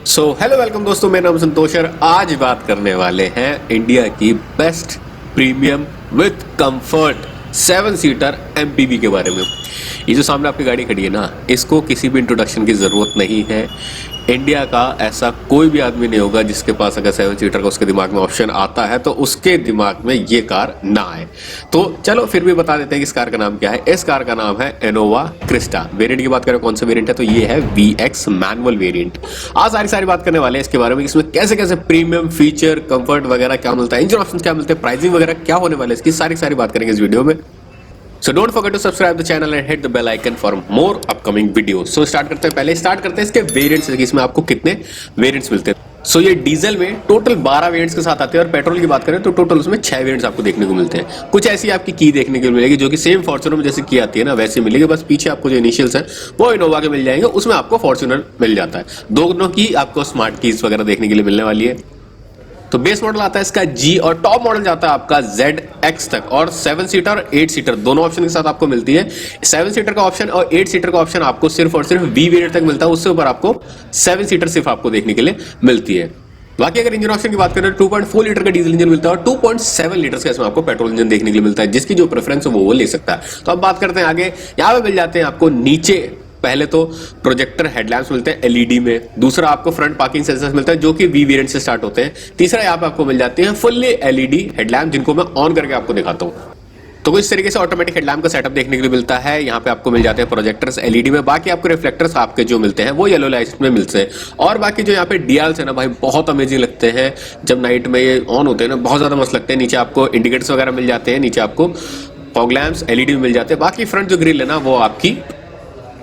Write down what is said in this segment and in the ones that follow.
Hello welcome दोस्तों, मेरा नाम संतोष है। आज बात करने वाले हैं इंडिया की best premium with comfort 7 seater MPV के बारे में। ये जो सामने आपकी गाड़ी खड़ी है ना, इसको किसी भी इंट्रोडक्शन की ज़रूरत नहीं है। इंडिया का ऐसा कोई भी आदमी नहीं होगा जिसके पास अगर 7 सीटर का उसके दिमाग में ऑप्शन आता है तो उसके दिमाग में ये कार ना आए। तो चलो फिर भी बता देते हैं कि इस कार का नाम क्या है। इस कार का नाम है इनोवा क्रिस्टा। वेरिएंट की बात करें कौन सा वेरिएंट है तो ये है VX मैनुअल वेरिएंट। आज सारी बात करने वाले हैं इसके बारे में, इसमें कैसे कैसे प्रीमियम फीचर कंफर्ट वगैरह क्या मिलता है, इंजन ऑप्शन क्या मिलते हैं, प्राइसिंग वगैरह क्या होने वाले है, इसकी सारी बात करेंगे इस वीडियो में। So don't forget to subscribe the channel and hit the bell icon for more upcoming videos. So start करते हैं, पहले स्टार्ट करते हैं इसके वेरिएंट्स से कि इसमें आपको कितने वेरिएंट्स मिलते हैं। सो ये डीजल में टोटल 12 वेरिएंट्स के साथ आते हैं और पेट्रोल की बात करें तो टोटल उसमें 6 वेरिएंट्स आपको देखने को मिलते हैं। कुछ ऐसी आपकी की देखने को मिलेगी जो कि सेम फॉर्च्यूनर में जैसे की आती है ना वैसे मिलेगी, बस पीछे आपको जो इनिशियल्स हैं वो इनोवा के मिल जाएंगे, उसमें आपको फॉर्च्यूनर मिल जाता है। दोनों की आपको स्मार्ट कीज वगैरह देखने के लिए मिलने वाली है। तो बेस मॉडल आता है इसका G और टॉप मॉडल जाता है आपका ZX तक, और 7 सीटर और 8 सीटर दोनों ऑप्शन के साथ आपको मिलती है। 7 सीटर का ऑप्शन और 8 सीटर का ऑप्शन आपको सिर्फ और सिर्फ V वेरिएंट तक मिलता है, उससे ऊपर आपको 7 सीटर सिर्फ आपको देखने के लिए मिलती है। बाकी अगर इंजन ऑप्शन की बात करें तो 2.4 लीटर का डीजल इंजन मिलता है और 2.7 लीटर का इसमें आपको पेट्रोल इंजन देखने के लिए मिलता है, जिसकी जो प्रेफरेंस है वो ले सकता है। तो अब बात करते हैं आगे। यहाँ पे मिल जाते हैं आपको नीचे पहले तो प्रोजेक्टर हेडलैम्प्स मिलते हैं एलईडी में, दूसरा आपको फ्रंट पार्किंग सेंसर्स मिलता है जो कि V वेरिएंट से स्टार्ट होते हैं, तीसरा यहाँ पे आपको मिल जाते हैं फुल्ली एलईडी हेडलैम्प जिनको मैं ऑन करके आपको दिखाता हूँ। तो कुछ तरीके से ऑटोमेटिक हेडलैम्प का सेटअप देखने के लिए मिलता है। यहाँ पे आपको मिल जाते हैं प्रोजेक्टर्स एलईडी में, बाकी आपको रिफ्लेक्टर्स आपके जो मिलते हैं वो येलो लाइट्स में मिलते हैं। और बाकी जो यहाँ पे डीआरएल्स है ना भाई, बहुत अमेजिंग लगते हैं जब नाइट में ये ऑन होते हैं ना, बहुत ज्यादा मस्त लगते हैं। नीचे आपको इंडिकेटर्स वगैरह मिल जाते हैं, नीचे आपको फॉग लैम्प्स एलईडी में मिल जाते हैं। बाकी फ्रंट जो ग्रिल है ना वो आपकी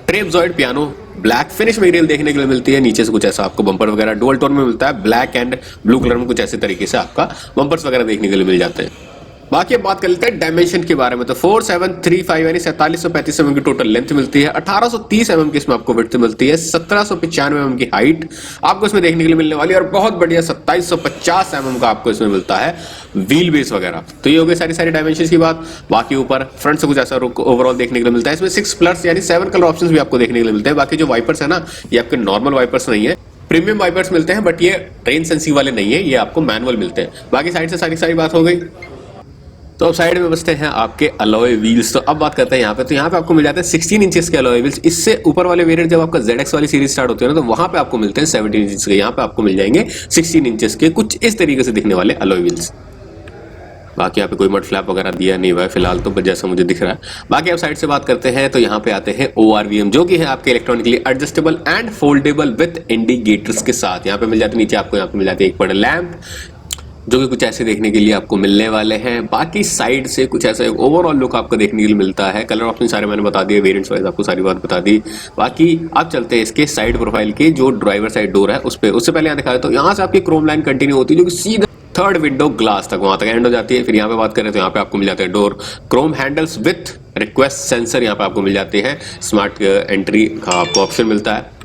ट्रेपजॉइड पियानो ब्लैक फिनिश में ग्रिल देखने के लिए मिलती है। नीचे से कुछ ऐसा आपको बम्पर वगैरह डुअल टोन में मिलता है, ब्लैक एंड ब्लू कलर में कुछ ऐसे तरीके से आपका बम्पर्स वगैरह देखने के लिए मिल जाते हैं। बाकी अब बात कर लेते हैं डायमेंशन के बारे में। तो 4735 यानी 4735 mm की टोटल लेंथ मिलती है, 1830 mm की इसमें आपको विड्थ मिलती है, 1795 mm की हाइट आपको इसमें देखने के लिए मिलने वाली है, और बहुत बढ़िया 2750 mm का आपको इसमें मिलता है व्हील बेस वगैरह। तो ये हो गई सारी डायमेंशन की बात। बाकी ऊपर फ्रंट से कुछ ऐसा ओवरऑल देखने के लिए मिलता है। इसमें 6+ यानी 7 कलर ऑप्शंस भी आपको देखने के लिए मिलते हैं। बाकी जो वाइपर्स है ना, ये आपके नॉर्मल वाइपर्स नहीं है, प्रीमियम वाइपर्स मिलते हैं, बट ये रेन सेंसिंग वाले नहीं है, ये आपको मैनुअल मिलते हैं। बाकी साइड से सारी बात हो गई। तो अब साइड में बचते हैं आपके अलॉय व्हील्स। तो अब बात करते हैं यहाँ पे। तो यहाँ पे आपको मिल जाते हैं 16 इंचेस के अलॉय व्हील्स। इससे ऊपर वाले वेरिएंट जब आपका ZX वाली सीरीज स्टार्ट होती है ना, तो वहां पे आपको मिलते हैं 17 इंचेस के। यहाँ पे आपको मिल जाएंगे 16 इंचेस के कुछ इस तरीके से दिखने वाले अलॉय व्हील्स। बाकी यहाँ पे कोई मड फ्लैप वगैरह दिया नहीं हुआ है फिलहाल, तो जैसा मुझे दिख रहा है। बाकी अब साइड से बात करते हैं तो यहाँ पे आते हैं ORVM, जो कि है आपके electronically adjustable and foldable with indicators के साथ। यहाँ पे मिल जाते हैं नीचे आपको, यहाँ पे मिल जाती है एक बड़ा लैंप जो कि कुछ ऐसे देखने के लिए आपको मिलने वाले हैं। बाकी साइड से कुछ ऐसा एक ओवरऑल लुक आपको देखने के लिए मिलता है। कलर ऑप्शन सारे मैंने बता दिए, वेरिएंट्स वाइज आपको सारी बात बता दी। बाकी अब चलते हैं इसके साइड प्रोफाइल के जो ड्राइवर साइड डोर है उस पर। उससे पहले यहाँ दिखा देता हूँ, यहाँ से आपकी क्रोम लाइन कंटिन्यू होती है जो कि सीधा थर्ड विंडो ग्लास तक वहां तक एंड हो जाती है। फिर यहाँ पे बात करें तो यहाँ पे आपको मिल जाते हैं door Chrome handles with request sensor, यहाँ पे आपको मिल जाते हैं। स्मार्ट एंट्री का आपको ऑप्शन मिलता है।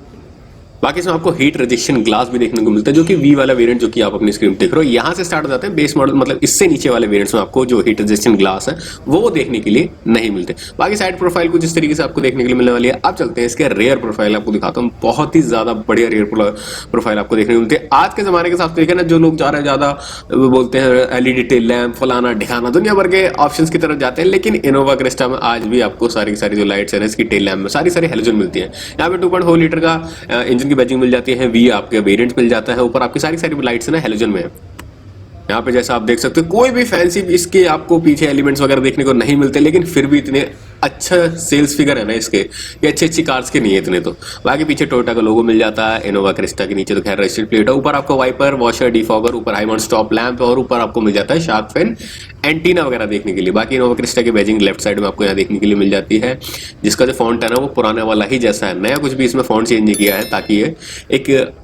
बाकी इसमें आपको हीट रेजिस्टेंट ग्लास भी देखने को मिलता है, जो कि V वाला वेरिएंट जो कि आप अपनी स्क्रीन देख रहे हो, यहाँ से स्टार्ट हो जाते हैं बेस मॉडल, मतलब इससे नीचे वाले वेरिएंट्स में आपको जो हीट रेजिस्टेंट ग्लास है वो देखने के लिए नहीं मिलते। बाकी साइड प्रोफाइल कुछ इस तरीके से आपको देखने के लिए मिलने वाली है। अब चलते हैं इसके रेयर प्रोफाइल आपको दिखाता हूँ। बहुत ही ज्यादा बढ़िया रेयर प्रोफाइल आपको देखने को मिलती है। आज के जमाने के हिसाब से देखें ना, जो लोग जा रहे हैं ज्यादा बोलते हैं एलईडी टेल लैंप फलाना ढिकाना, दुनिया भर के ऑप्शन की तरफ जाते हैं, लेकिन इनोवा क्रिस्टा में आज भी आपको सारी की सारी जो लाइट्स है इसकी टेल लैंप में सारी हेलोजन मिलती है। यहाँ पे 2.4 लीटर का इंजन की बैजिंग मिल जाती है, V आपके वेरिएंट मिल जाता है। ऊपर आपकी सारी लाइट्स है ना हेलोजन में है। यहाँ पे जैसा आप देख सकते हो कोई भी फैंसी इसके आपको पीछे एलिमेंट्स वगैरह देखने को नहीं मिलते, लेकिन फिर भी इतने अच्छा सेल्स फिगर है ना इसके, ये अच्छी कार्स के नहीं है इतने। तो बाकी पीछे टोयोटा का लोगो मिल जाता है इनोवा क्रिस्टा के नीचे, तो खैर रजिस्टर्ड प्लेट है। ऊपर आपको वाइपर वॉशर डिफॉगर, ऊपर हाई माउंट स्टॉप लैंप, और ऊपर आपको मिल जाता है शार्क फिन एंटीना वगैरह देखने के लिए। बाकी इनोवा क्रिस्टा की बैजिंग लेफ्ट साइड में आपको यहाँ देखने के लिए मिल जाती है, जिसका जो फॉन्ट है ना वो पुराने वाला ही जैसा है, नया कुछ भी इसमें फॉन्ट चेंज नहीं किया है ताकि ये एक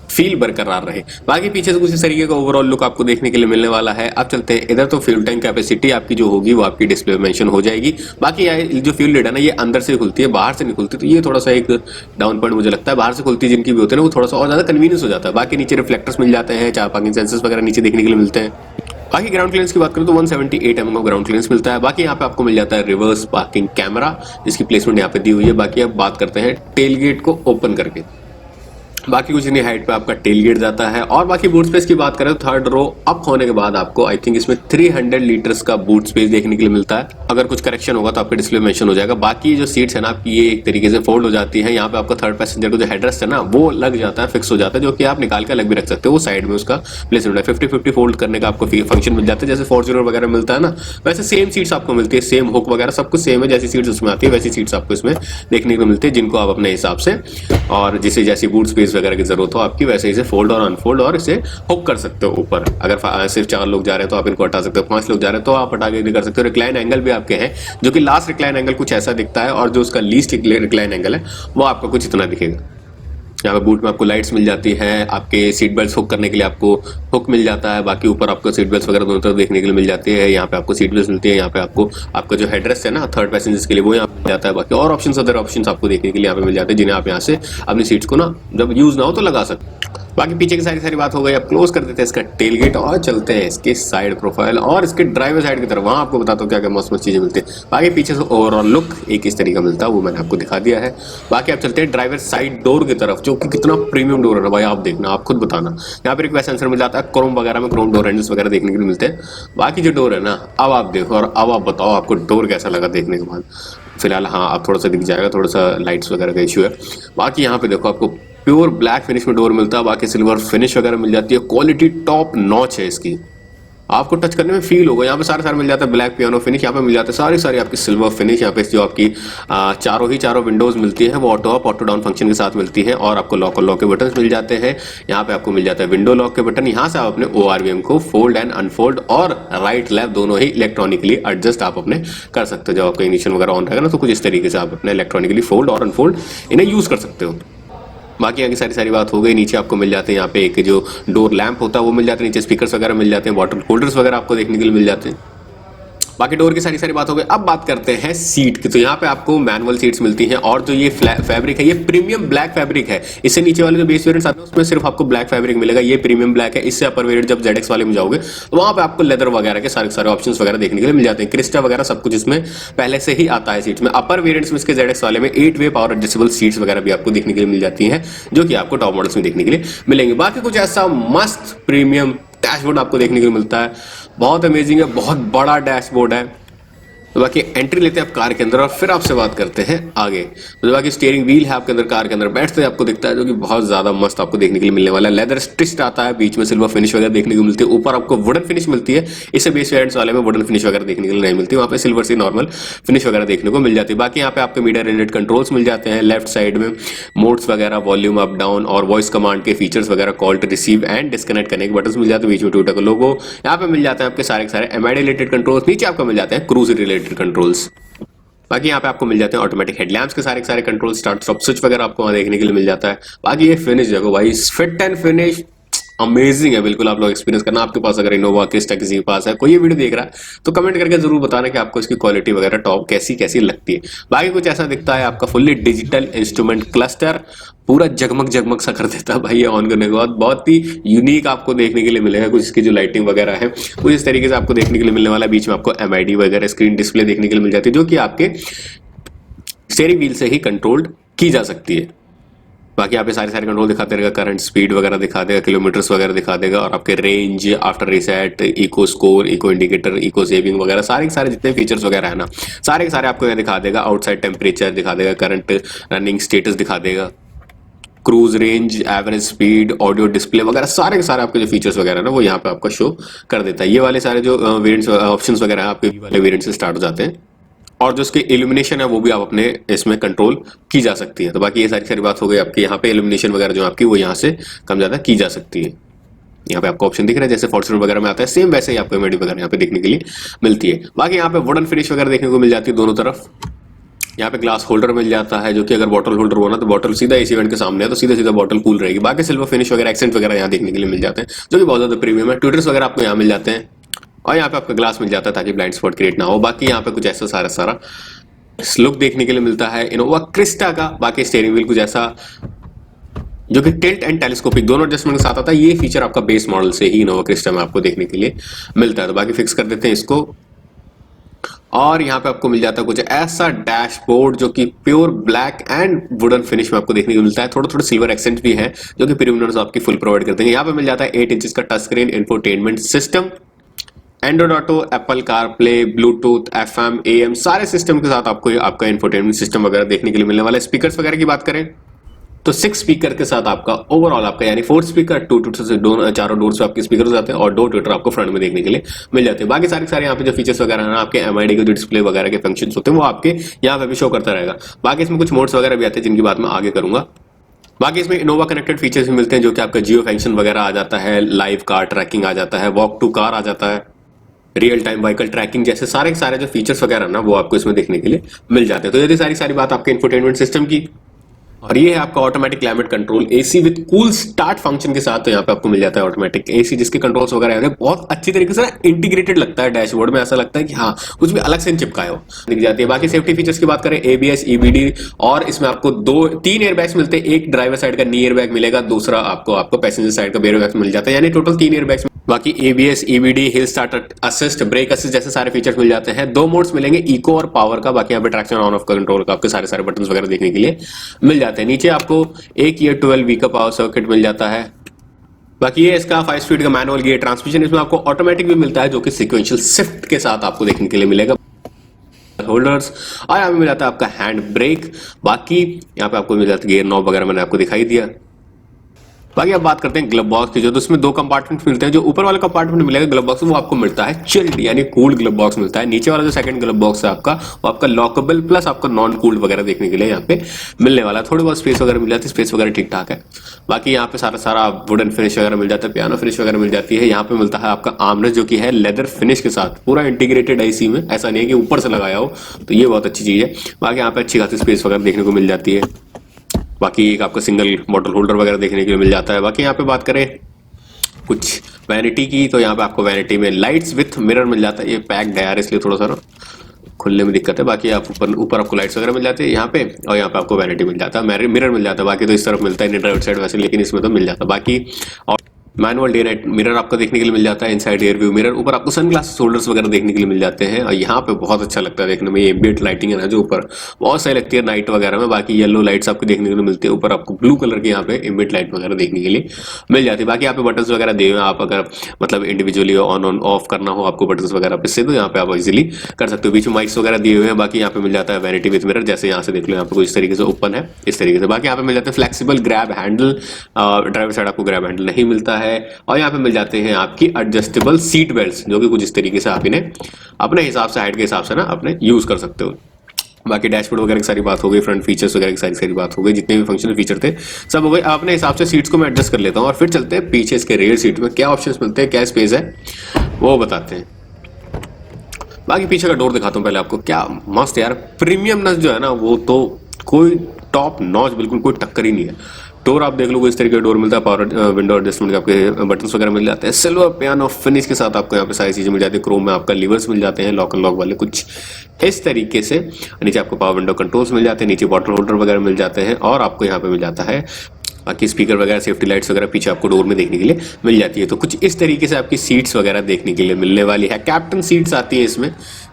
फील बरकरार रहे। बाकी पीछे से कुछ इस तरीके का ओवरऑल लुक आपको देखने के लिए मिलने वाला है। अब चलते हैं इधर। तो फ्यूल टैंक कैपेसिटी आपकी जो होगी वो आपकी डिस्प्ले में मेंशन हो जाएगी। बाकी जो फ्यूल लिड है ना, ये अंदर से खुलती है, बाहर से नहीं खुलती, तो ये थोड़ा सा एक डाउन पॉइंट मुझे लगता है। बाहर से खुलती जिनकी भी होती है ना, वो थोड़ा सा और ज्यादा कन्वीनियंस हो जाता है। बाकी नीचे रिफ्लेक्टर्स मिल जाते हैं, चार पार्किंग सेंसर्स वगैरह नीचे देखने के लिए मिलते हैं। बाकी ग्राउंड क्लियरेंस की बात करें तो 178 mm का ग्राउंड क्लियरेंस मिलता है। बाकी यहाँ पे आपको मिल जाता है रिवर्स पार्किंग कैमरा, जिसकी प्लेसमेंट यहाँ पे दी हुई है। बाकी अब बात करते हैं टेल गेट को ओपन करके। बाकी कुछ नहीं, हाइट पे आपका टेल गेट जाता है। और बाकी बूट स्पेस की बात करें तो थर्ड रो अप होने के बाद आपको आई थिंक इसमें 300 लीटर्स का बूट स्पेस देखने के लिए मिलता है। अगर कुछ करेक्शन होगा तो आपके डिस्प्ले में मेंशन हो जाएगा। बाकी जो सीट्स है ना आपकी ये एक तरीके से फोल्ड हो जाती है। यहाँ पे आपका थर्ड पैसेंजर को जो हेडरेस्ट है ना वो लग जाता है, फिक्स हो जाता है, जो कि आप निकाल के अलग भी रख सकते हो। वो साइड में उसका प्लेसमेंट है। 50-50 फोल्ड करने का आपको फंक्शन मिल जाता है, जैसे फॉर्च्यूनर वगैरह मिलता है ना, वैसे सेम सीट्स आपको मिलती है, सेम हुक वगैरह सब कुछ सेम है। जैसी सीट्स उसमें आती है वैसी सीट्स आपको इसमें देखने को मिलती है, जिनको आप अपने हिसाब से और जिसे जैसी बूट स्पेस वगैरह की जरूरत हो आपकी वैसे इसे फोल्ड और अनफोल्ड और इसे हुक कर सकते हो ऊपर। अगर सिर्फ 4 लोग जा रहे हैं तो आप इनको हटा सकते हो, 5 लोग जा रहे हैं तो आप हटा के भी कर सकते हो। रिक्लाइन एंगल भी आपके हैं, जो कि लास्ट रिक्लाइन एंगल कुछ ऐसा दिखता है और जो उसका लीस्ट रिक्लाइन एंगल है वो आपको कुछ इतना दिखेगा। यहाँ पे बूट में आपको लाइट्स मिल जाती है, आपके सीट बेल्ट हुक करने के लिए आपको हुक मिल जाता है। बाकी ऊपर आपको सीट बेल्ट वगैरह दोनों तरफ देखने के लिए मिल जाती है। यहाँ पे आपको सीट बेल्ट मिलती है। यहाँ पे आपको आपका जो हेडरेस्ट है ना थर्ड पैसेंजर्स के लिए वो यहाँ पे मिल जाता है। बाकी और ऑप्शंस अदर ऑप्शंस आपको देखने के लिए यहाँ पे मिल जाते हैं, जिन्हें आप यहाँ से अपनी सीट्स को ना जब यूज ना हो तो लगा सकते हैं। बाकी पीछे की सारी बात हो गई। अब क्लोज कर देते हैं इसका टेल गेट और चलते हैं इसके साइड प्रोफाइल और इसके ड्राइवर साइड की तरफ। वहां आपको बताता हूँ क्या क्या मस्त मस्त चीजें मिलती है। बाकी पीछे से ओवरऑल लुक एक इस तरीके का मिलता है, वो मैंने आपको दिखा दिया है। बाकी आप चलते हैं ड्राइवर साइड डोर की तरफ, जो कि कितना प्रीमियम डोर है ना भाई, आप देखना, आप खुद बताना। यहाँ पर एक वैसा सेंसर मिल जाता है, क्रोम वगैरह में क्रोम डोर हैंडल्स वगैरह देखने के लिए मिलते हैं। बाकी जो डोर है ना, अब आप देखो और अब आप बताओ आपको डोर कैसा लगा देखने के बाद। फिलहाल हाँ आप थोड़ा सा दिख जाएगा, थोड़ा सा लाइट्स वगैरह का इशू है। बाकी यहाँ पे देखो आपको प्योर ब्लैक फिनिश में डोर मिलता है। बाकी सिल्वर फिनिश वगैरह मिल जाती है। क्वालिटी टॉप नॉच है इसकी, आपको टच करने में फील होगा। यहाँ पे सारे मिल जाता है ब्लैक पियानो फिनिश, यहाँ पे मिल जाते हैं सारी आपकी सिल्वर फिनिश। यहाँ पे जो आपकी चारों विंडोज मिलती है वो auto up auto down function के साथ मिलती है। और आपको लॉक और लॉक के बटन मिल जाते हैं। यहाँ पे आपको मिल जाता है विंडो लॉक के बटन। यहाँ से आप अपने ORVM को फोल्ड एंड अनफोल्ड और राइट लेफ्ट दोनों ही इलेक्ट्रॉनिकली एडजस्ट आप अपने कर सकते हो। जब आपका इग्निशन वगैरह ऑन रहेगा ना तो कुछ इस तरीके से आप अपने इलेक्ट्रॉनिकली फोल्ड और अनफोल्ड इन्हें यूज कर सकते हो। बाकी आगे सारी बात हो गई। नीचे आपको मिल जाते हैं यहाँ पे एक जो डोर लैंप होता है वो मिल जाते हैं, नीचे स्पीकर्स वगैरह मिल जाते हैं, बॉटल होल्डर्स वगैरह आपको देखने के लिए मिल जाते हैं। बाकी डोर की सारी बात हो गई। अब बात करते हैं सीट की। तो यहाँ पे आपको मैनुअल सीट्स मिलती हैं और जो ये फैब्रिक है ये प्रीमियम ब्लैक फैब्रिक है। इससे नीचे वाले जो बेस वेरिएंट्स आते हैं उसमें सिर्फ आपको ब्लैक फैब्रिक मिलेगा, ये प्रीमियम ब्लैक है। इससे अपर वेरिएंट जब ZX वाले में जाओगे तो वहां पे आपको लेदर वगैरह के सारे ऑप्शंस वगैरह देखने के लिए मिल जाते हैं। क्रिस्टा वगैरह सब कुछ इसमें पहले से ही आता है सीट्स में। अपर वेरिएंट्स में इसके ZX वाले में 8-वे पावर एडजस्टेबल सीट्स वगैरह भी आपको देखने के लिए मिल जाती हैं, जो कि आपको टॉप मॉडल्स में देखने के लिए मिलेंगे। बाकी कुछ ऐसा मस्त प्रीमियम डैशबोर्ड आपको देखने के लिए मिलता है, बहुत अमेजिंग है, बहुत बड़ा डैशबोर्ड है। तो बाकी एंट्री लेते हैं आप कार के अंदर और फिर आपसे बात करते हैं आगे। तो बाकी स्टीयरिंग व्हील है आपके अंदर, कार के अंदर बैठते हैं आपको दिखता है, जो कि बहुत ज्यादा मस्त आपको देखने के लिए मिलने वाला है। लेदर स्टिच्ड आता है, बीच में सिल्वर फिनिश वगैरह देखने को मिलती है। ऊपर आपको वुडन फिनिश मिलती है, इससे बेस वेरिएंट्स वाले में वुडन फिनिश वगैरह देखने के लिए नहीं मिलती, वहाँ पे सिल्वर से नॉर्मल फिनिश वगैरह देखने को मिल जाती है। बाकी यहाँ पे आपके मीडिया रिलेटेड कंट्रोल्स मिल जाते हैं। लेफ्ट साइड में मोड्स वगैरह, वॉल्यूम अप डाउन और वॉइस कमांड के फीचर्स वगैरह, call to receive and disconnect करने के बटन मिल जाते हैं। बीच में टोयोटा का लोगो यहाँ पे मिल जाता है। आपके सारे MID रिलेटेड कंट्रोल्स नीचे आपको मिल जाते हैं, क्रूज रिलेटेड कंट्रोल्स। बाकी यहाँ पे आपको मिल जाते हैं ऑटोमेटिक हेडलैम्प्स के सारे कंट्रोल, स्टार्ट स्टॉप स्विच वगैरह आपको वहाँ देखने के लिए मिल जाता है। बाकी ये फिनिश देखो भाई, फिट एंड फिनिश अमेजिंग है बिल्कुल। आप लोग एक्सपीरियंस करना, आपके पास अगर इनोवा क्रिस्टा किसी के पास है, कोई ये वीडियो देख रहा है तो कमेंट करके जरूर बताना कि आपको इसकी क्वालिटी वगैरह टॉप कैसी लगती है। बाकी कुछ ऐसा दिखता है आपका फुल्ली डिजिटल इंस्ट्रूमेंट क्लस्टर, पूरा जगमग सा कर देता है भाई ये ऑन करने के बाद। बहुत ही यूनिक आपको देखने के लिए मिलेगा। कुछ इसकी जो लाइटिंग वगैरह है कुछ इस तरीके से आपको देखने के लिए मिलने वाला है। बीच में आपको MID वगैरह स्क्रीन डिस्प्ले देखने के लिए मिल जाती है, जो कि आपके स्टीयरिंग व्हील से ही कंट्रोल्ड की जा सकती है। बाकी यहाँ पे सारे कंट्रोल दिखाते रहेगा, करंट स्पीड वगैरह दिखा देगा, किलोमीटर्स वगैरह दिखा देगा, और आपके range, after reset, eco score, eco indicator, eco saving वगैरह सारे जितने फीचर्स वगैरह है ना सारे आपको यहाँ दिखा देगा। आउटसाइड टेम्परेचर दिखा देगा, करंट रनिंग स्टेटस दिखा देगा, cruise range, average speed, audio display वगैरह सारे आपके जो फीचर्स वगैरह ना वो यहाँ पे आपको शो कर देता है। ये वाले सारे जो वेरिएंट्स ऑप्शंस वगैरह है आपके वाले वेरिएंट से स्टार्ट हो जाते हैं। और जो इसके इल्यूमिनेशन है वो भी आप अपने इसमें कंट्रोल की जा सकती है। तो बाकी ये सारी बात हो गई आपकी। यहाँ पे इल्यूमिनेशन वगैरह जो आपकी वो यहाँ से कम ज्यादा की जा सकती है। यहाँ पे आपको ऑप्शन दिख रहा है जैसे फॉर्च्यूनर वगैरह में आता है, सेम वैसे ही आपको MID वगैरह यहाँ पे देखने के लिए मिलती है। बाकी यहाँ पे वुडन फिनिश वगैरह देखने को मिल जाती है दोनों तरफ। यहाँ पे ग्लास होल्डर मिल जाता है, जो कि अगर बॉटल होल्डर हो ना तो बॉटल सीधा AC वेंट के सामने है तो सीधा बॉटल कूल रहेगी। बाकी सिल्वर फिनिश वगैरह, एक्सेंट वगैरह यहाँ देखने के लिए मिल जाते हैं, जो कि बहुत ज्यादा प्रीमियम है। ट्विटर्स वगैरह आपको यहाँ मिल जाते हैं और यहाँ पे आपका ग्लास मिल जाता है ताकि ब्लाइंड स्पॉट क्रिएट ना हो। बाकी यहाँ पे कुछ ऐसा सारा लुक देखने के लिए मिलता है इनोवा क्रिस्टा का। बाकी स्टीयरिंग व्हील कुछ ऐसा जो कि टिल्ट एंड टेलीस्कोपिक दोनों एडजस्टमेंट के साथ आता है। ये फीचर आपका बेस मॉडल से ही इनोवा क्रिस्टा में आपको देखने के लिए मिलता है। तो बाकी फिक्स कर देते हैं इसको और यहाँ पे आपको मिल जाता है कुछ ऐसा डैशबोर्ड जो कि pure black and wooden finish में आपको देखने को मिलता है। थोड़ा थोड़ा सिल्वर एक्सेंट भी है जो कि प्रीमियम आपकी फुल प्रोवाइड करते हैं। यहाँ पे मिल जाता है 8 इंच का touch screen infotainment system, Android auto, Apple car play, Bluetooth, FM, AM सारे सिस्टम के साथ आपको आपका इंफोटेनमेंट सिस्टम वगैरह देखने के लिए मिलने वाला है। स्पीकर्स वगैरह की बात करें तो 6 स्पीकर के साथ आपका ओवरऑल आपका यानी 4 स्पीकर, 2 से चारों डोर से आपके स्पीकर हो जाते हैं और 2 ट्विटर आपको फ्रंट में देखने के लिए मिल जाते हैं। बाकी सारे यहाँ पे जो फीचर्स वगैरह है आपके MID के जो डिस्प्ले वगैरह के फंक्शंस होते हैं वो आपके यहाँ पे भी शो करता रहेगा। बाकी इसमें कुछ मोड्स वगैरह भी आते हैं जिनकी बात मैं आगे करूंगा। बाकी इसमें इनोवा कनेक्टेड फीचर्स भी मिलते हैं जो कि आपका जियो फंक्शन वगैरह आ जाता है, लाइव कार ट्रैकिंग आ जाता है, वॉक टू कार आ जाता है, रियल टाइम व्हीकल ट्रैकिंग जैसे सारे जो फीचर्स वगैरह ना वो आपको इसमें देखने के लिए मिल जाते हैं। तो ये सारी बात आपके इंफोटेनमेंट सिस्टम की। और ये है आपका automatic climate control AC with cool start function के साथ। तो यहाँ पे आपको मिल जाता है ऑटोमेटिक AC जिसके कंट्रोल्स वगैरह है बहुत अच्छी तरीके से इंटीग्रेटेड लगता है डैशबोर्ड में, ऐसा लगता है कि हाँ कुछ भी अलग से चिपकाए हो दिख जाती है। बाकी सेफ्टी फीचर्स की बात करें ABS, EBD और इसमें आपको 3 एयरबैग्स मिलते हैं। एक ड्राइवर साइड का नी एयरबैग मिलेगा, दूसरा आपको पैसेंजर साइड का एयरबैग मिल जाता है, यानी टोटल 3 एयरबैग्स। बाकी ABS, EBD, hill start assist, brake assist जैसे सारे फीचर्स मिल जाते हैं। 2 मोड्स मिलेंगे, इको और पावर का। बाकी यहाँ पे ट्रैक्शन ऑन ऑफ का कंट्रोल का आपके सारे बटन्स वगैरह देखने के लिए मिल जाते हैं। नीचे आपको 1 ईयर 12V का पावर सर्किट मिल जाता है। बाकी ये इसका 5 स्पीड का मैनुअल गियर ट्रांसमिशन, इसमें आपको ऑटोमेटिक भी मिलता है जो कि सीक्वेंशियल शिफ्ट के साथ आपको देखने के लिए मिलेगा। होल्डर्स और यहाँ पे मिल जाता है आपका हैंड ब्रेक। बाकी यहाँ पे आपको मिल जाता है गियर नॉब वगैरह मैंने आपको दिखाई दिया। बाकी अब बात करते हैं ग्लव बॉक्स की। जो तो उसमें 2 कंपार्टमेंट्स मिलते हैं। जो ऊपर वाला कंपार्टमेंट मिलेगा ग्लव बॉक्स वो आपको मिलता है चिल्ड यानी कूल्ड ग्लव बॉक्स मिलता है। नीचे वाला जो सेकंड ग्लव बॉक्स है आपका वो आपका लॉकेबल प्लस आपका नॉन कूल्ड वगैरह देखने के लिए यहाँ पे मिलने वाला है। थोड़ी बहुत स्पेस वगैरह मिल जाती है, स्पेस वगैरह ठीक ठाक है। बाकी यहाँ पे सारा वुडन फिनिश वगैरह मिल जाता है, पियानो फिनिश वगैरह मिल जाती है। यहाँ पे मिलता है आपका आर्मरेस्ट जो कि है लेदर फिनिश के साथ पूरा इंटीग्रेटेड है इसी में, ऐसा नहीं है कि ऊपर से लगाया हो, तो ये बहुत अच्छी चीज है। बाकी यहाँ पे अच्छी खासी स्पेस वगैरह देखने को मिल जाती है। बाकी एक आपको सिंगल बॉटल होल्डर वगैरह देखने के लिए मिल जाता है। बाकी यहाँ पे बात करें कुछ वैनिटी की तो यहाँ पे आपको वैनिटी में लाइट्स विथ मिरर मिल जाता है। ये पैक्ड है यार इसलिए थोड़ा सा ना खुलने में दिक्कत है। बाकी आप ऊपर आपको लाइट्स वगैरह मिल जाती है यहाँ पे, और यहाँ पे आपको वैनिटी मिल जाता है, मिरर मिल जाता है। बाकी तो इस तरफ मिलता है नहीं ड्राइवर साइड वैसे, लेकिन इसमें तो मिल जाता है। बाकी और मैनुअल डे नाइट मिरर आपको देखने के लिए मिल जाता है, इनसाइड एयर व्यू मिरर। ऊपर आपको सनग्लासेस होल्डर्स वगैरह देखने के लिए मिल जाते हैं और यहाँ पे बहुत अच्छा लगता है देखने में। ये एम्बिएंट लाइटिंग है ना जो ऊपर बहुत सही लगती है नाइट वगैरह में। बाकी येलो लाइट्स आपको देखने के लिए मिलती है। ऊपर आपको ब्लू कलर के यहाँ पे एम्बिएंट लाइट वगैरह देखने के लिए मिल जाती है। बाकी यहाँ पे बटन्स वगैरह दिए हुए हैं, आप अगर मतलब इंडिविजुअली ऑन ऑफ करना हो आपको बटन्स वगैरह पे से तो यहाँ पे आप इजीली कर सकते हो। बीच में माइक्स वगैरह दिए हुए हैं। बाकी यहाँ पे मिल जाता है वैनिटी विद मिरर, जैसे यहाँ से देख लो यहाँ पे कुछ इस तरीके से ओपन है इस तरीके से। बाकी यहाँ पे मिल जाता है flexible grab handle, driver side आपको ग्रैब हैंडल नहीं मिलता है। और यहाँ पे मिल जाते हैं आपकी एडजस्टेबल सीट बेल्ट जो कि कुछ इस तरीके से आप इन्हें अपने हिसाब से हाइट के हिसाब से ना अपने यूज कर सकते हो। बाकी डैशबोर्ड वगैरह की सारी बात हो गई, फ्रंट फीचर्स वगैरह की सारी बात हो गई, जितने भी फंक्शनल फीचर थे सब हो गए। अपने हिसाब से सीट्स को मैं एडजस्ट कर लेता हूँ और फिर चलते हैं पीछे इसके रेयर सीट में क्या ऑप्शंस मिलते हैं, क्या स्पेस है वो बताते हैं। बाकी पीछे का डोर दिखाता हूँ पहले आपको, क्या मस्त यार प्रीमियमनेस जो है ना वो तो कोई टॉप नॉच, बिल्कुल कोई टक्कर ही नहीं है। डोर आप देख लो इस तरीके का डोर मिलता है, पावर विंडो एडजस्टमेंट के आपके बटन्स वगैरह मिल जाते हैं। सिल्वर पियानो फिनिश के साथ आपको यहाँ पे सारी चीजें मिल जाती है। क्रोम में आपका लीवर्स मिल जाते हैं लॉक एंड लॉक वाले कुछ इस तरीके से। नीचे आपको पावर विंडो कंट्रोल्स मिल जाते हैं, नीचे बॉटल होल्डर वगैरह मिल जाते हैं और आपको यहाँ पे मिल जाता है बाकी स्पीकर वगैरह सेफ्टी लाइट्स वगैरह पीछे आपको डोर में देखने के लिए मिल जाती है। तो कुछ इस तरीके से आपकी सीट्स वगैरह देखने के लिए मिलने वाली है। कैप्टन सीट्स आती है इसमें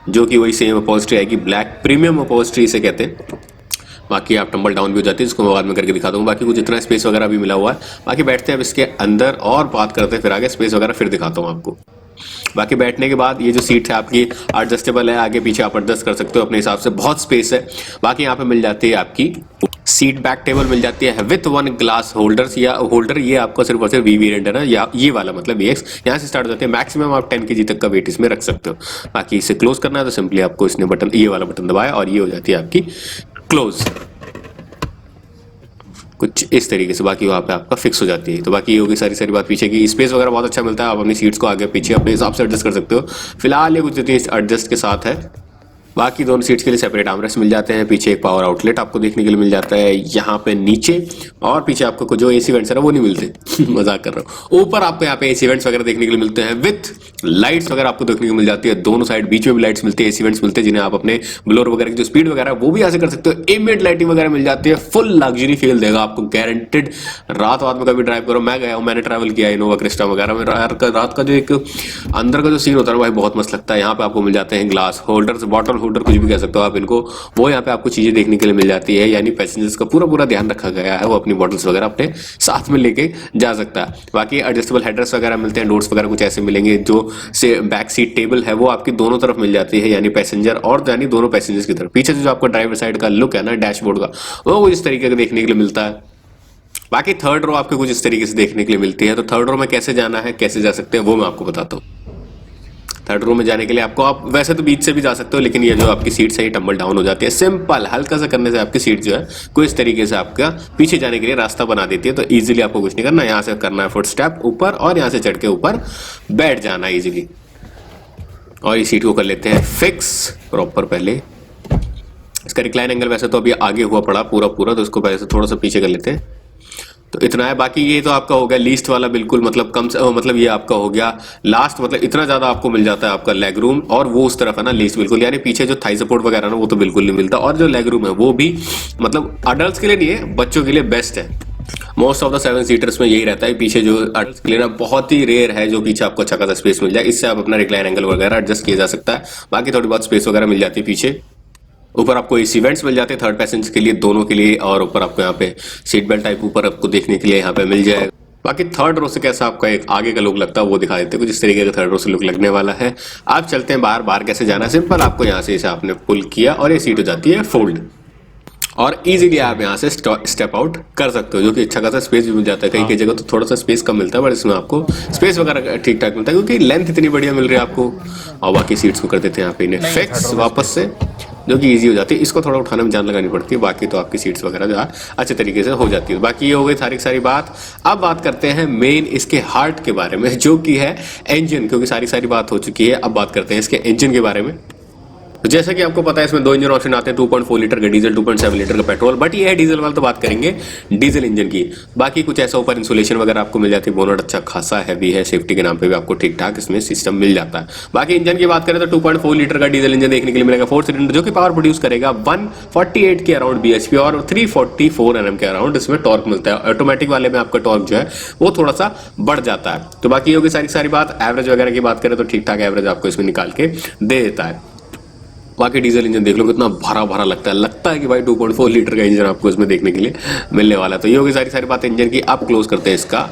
जो कि वही सेम अपॉल्स्ट्री आएगी, ब्लैक प्रीमियम अपॉल्स्ट्री इसे कहते हैं। बाकी आप टम्बल डाउन भी हो जाती है, इसको मैं बाद में करके दिखा दूंगा। बाकी कुछ इतना स्पेस वगैरह भी मिला हुआ है। बाकी बैठते हैं अब इसके अंदर और बात करते हैं फिर आगे स्पेस वगैरह फिर दिखाता हूँ आपको। बाकी बैठने के बाद ये जो सीट है आपकी एडजस्टेबल है, आगे पीछे आप एडजस्ट कर सकते हो अपने हिसाब से, बहुत स्पेस है। बाकी यहाँ पे मिल जाती है आपकी सीट बैक टेबल मिल जाती है विथ 1 ग्लास होल्डर्स या होल्डर। ये आपको सिर्फ और सिर्फ वी वेरिएंट है ना, या ये वाला मतलब VX यहाँ से स्टार्ट हो जाते हैं। मैक्सिमम आप 10 kg तक का वेट इसमें रख सकते हो। बाकी इसे क्लोज करना है तो सिंपली आपको इसने बटन ये वाला बटन दबाया और ये हो जाती है आपकी क्लोज कुछ इस तरीके से। बाकी वहाँ पे आपका फिक्स हो जाती है। तो बाकी ये होगी सारी बात पीछे की। स्पेस वगैरह बहुत अच्छा मिलता है, आप अपनी सीट्स को आगे पीछे अपने हिसाब से एडजस्ट कर सकते हो। फिलहाल ये कुछ एडजस्ट के साथ है। बाकी दोनों सीट्स के लिए सेपरेट आर्मरेस्ट मिल जाते हैं। पीछे एक पावर आउटलेट आपको देखने के लिए मिल जाता है यहाँ पे नीचे, और पीछे आपको जो AC वेंट्स है वो नहीं मिलते मजाक कर रहा हूँ। ऊपर आपको यहाँ पे AC वेंट्स वगैरह देखने के लिए मिलते हैं विथ लाइट्स वगैरह आपको देखने को मिल जाती है दोनों साइड, बीच में भी लाइट्स मिलती है, एसी वेंट्स मिलते हैं जिन्हें आप अपने ब्लोअर वगैरह की जो स्पीड वगैरह वो भी ऐसे कर सकते हो। एम्बिएंट लाइटिंग वगैरह मिल जाती है, फुल लग्जरी फील देगा आपको गारंटेड। रात में कभी ड्राइव करो, मैं गया हूँ, मैंने ट्रैवल किया इनोवा क्रिस्टा वगैरह में, रात का जो एक अंदर का जो सीन होता है भाई बहुत मस्त लगता है। यहाँ पे आपको मिल जाते हैं ग्लास होल्डर्स, बॉटल होल्डर कुछ भी कह सकते हो आप इनको, वो यहाँ पे आपको चीजें देखने के लिए मिल जाती है। यानी पैसेंजर्स का पूरा ध्यान रखा गया है, वो अपनी बॉटल्स वगैरह अपने साथ में लेके जा सकता है। बाकी एडजस्टेबल हेडरेस्ट वगैरह मिलते हैं, डोर्स वगैरह कुछ ऐसे मिलेंगे। जो से बैक सीट टेबल है वो आपकी दोनों तरफ मिल जाती है, यानी पैसेंजर और यानी दोनों पैसेंजर्स की तरफ। पीछे से जो आपका ड्राइवर साइड का लुक है ना डैशबोर्ड का, वो इस तरीके का देखने के लिए मिलता है। बाकी थर्ड रो आपको कुछ इस तरीके से देखने के लिए मिलती है। तो थर्ड रो में कैसे जाना है, कैसे जा सकते हैं, वो मैं आपको बताता हूँ। थर्ड रो में जाने के लिए आपको, आप वैसे तो बीच से भी जा सकते हो, लेकिन ये जो आपकी सीट है ये टम्बल डाउन हो जाती है। सिंपल हल्का सा करने से आपकी सीट जो है कोई इस तरीके से आपका पीछे जाने के लिए रास्ता बना देती है। तो इजीली आपको कुछ नहीं करना, यहाँ से करना है फुट स्टेप ऊपर और यहाँ से चढ़ के ऊपर बैठ जाना इजीली। और इस सीट को कर लेते हैं फिक्स प्रॉपर। पहले इसका रिक्लाइन एंगल वैसे तो अभी आगे हुआ पड़ा पूरा, तो इसको पहले से थोड़ा सा पीछे कर लेते हैं। तो इतना है। बाकी ये तो आपका हो गया लीस्ट वाला, बिल्कुल मतलब कम से मतलब ये आपका हो गया लास्ट, मतलब इतना ज्यादा आपको मिल जाता है आपका लेग रूम। और वो उस तरफ है ना लीस्ट बिल्कुल, यानी पीछे जो थाई सपोर्ट वगैरह ना वो तो बिल्कुल नहीं मिलता। और जो लेग रूम है वो भी मतलब अडल्ट्स के लिए नहीं है, बच्चों के लिए बेस्ट है। मोस्ट ऑफ द 7 सीटर्स में यही रहता है, पीछे जो अडल्ट्स के लिए ना बहुत ही रेयर है जो पीछे आपको अच्छा खासा स्पेस मिल जाए। इससे आप अपना रिक्लाइन एंगल वगैरह एडजस्ट किया जा सकता है। बाकी थोड़ी बहुत स्पेस वगैरह मिल जाती है पीछे। ऊपर आपको एसी वेंट्स मिल जाते हैं थर्ड पैसेंजर के लिए, दोनों के लिए। और ऊपर आपको यहाँ पे सीट बेल्ट टाइप ऊपर आपको देखने के लिए यहाँ पे मिल जाएगा। बाकी थर्ड रो से कैसा आपका एक आगे का लुक लगता है वो दिखा देते हैं, कुछ इस तरीके का थर्ड रो से लुक लगने वाला है। आप चलते हैं बाहर कैसे जाना है, सिंपल आपको यहाँ से इसे आपने पुल किया और ये सीट हो जाती है फोल्ड, और इजीली आप यहाँ से स्टेप आउट कर सकते हो, जो कि अच्छा खासा स्पेस भी मिल जाता है। कई जगह तो थोड़ा सा स्पेस कम मिलता है, बट इसमें आपको स्पेस वगैरह ठीक ठाक मिलता है क्योंकि लेंथ इतनी बढ़िया मिल रही है आपको। और बाकी सीट्स को कर देते हैं यहाँ पे इन्हें फिक्स वापस से, जो कि इजी हो जाती है। इसको थोड़ा उठाने में जान लगानी पड़ती है, बाकी तो आपकी सीट्स वगैरह जो है अच्छे तरीके से हो जाती है। बाकी ये हो गई सारी बात। अब बात करते हैं मेन इसके हार्ट के बारे में, जो कि है इंजन, क्योंकि सारी बात हो चुकी है। अब बात करते हैं इसके इंजन के बारे में। तो जैसा कि आपको पता है इसमें 2 इंजन ऑप्शन आते हैं, 2.4 लीटर का डीजल, 2.7 लीटर का पेट्रोल। बट ये है डीजल वाला, तो बात करेंगे डीजल इंजन की। बाकी कुछ ऐसा ऊपर इंसुलेशन वगैरह आपको मिल जाती है, बोनट अच्छा खासा हैवी है, सेफ्टी के नाम पे भी आपको ठीक ठाक इसमें सिस्टम मिल जाता है। बाकी इंजन की बात करें तो 2.4 लीटर का डीजल इंजन देखने के लिए मिलेगा, 4 सिलेंडर, जो कि पावर प्रोड्यूस करेगा 148 के अराउंड bhp और 344 Nm के अराउंड इसमें टॉर्क मिलता है। ऑटोमेटिक वाले में आपका टॉर्क जो है वो थोड़ा सा बढ़ जाता है। तो बाकी होगी सारी बात। एवरेज वगैरह की बात करें तो ठीक ठाक एवरेज आपको इसमें निकाल के दे देता है। बाकी डीजल इंजन देख लो कितना भरा लगता है कि भाई 2.4 लीटर का इंजन आपको इसमें देखने के लिए मिलने वाला है। तो ये होगी सारी बात इंजन की। आप क्लोज करते हैं इसका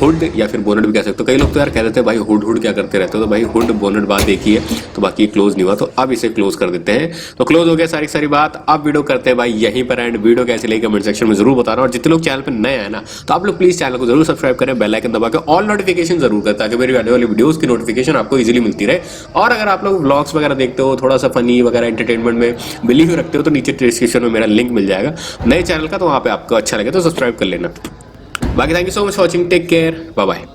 हुड या फिर बोनट भी कह सकते हो। कई लोग तो यार कह देते हैं भाई हुड क्या करते रहते हो, तो भाई हुड बोनट बात एक ही है, तो बाकी क्लोज नहीं हुआ, तो अब इसे क्लोज कर देते हैं। तो क्लोज हो गया सारी बात। अब वीडियो करते हैं भाई यहीं पर एंड। वीडियो कैसे लगी कमेंट सेक्शन में जरूर बताना। और जितने लोग चैनल पर नए हैं ना, तो आप लोग प्लीज चैनल को जरूर सब्सक्राइब करें, बेल आइकन दबा के ऑल नोटिफिकेशन जरूर करें, ताकि मेरी आने वाली वीडियोस की नोटिफिकेशन आपको इजीली मिलती रहे। और अगर आप लोग व्लॉग्स वगैरह देखते हो, थोड़ा सा फनी वगैरह एंटरटेनमेंट में बिलीव रखते हो, तो नीचे डिस्क्रिप्शन में मेरा लिंक मिल जाएगा नए चैनल का, तो वहां पे आपको अच्छा लगे तो सब्सक्राइब कर लेना। बाकी thank you so much for watching, take care, bye bye.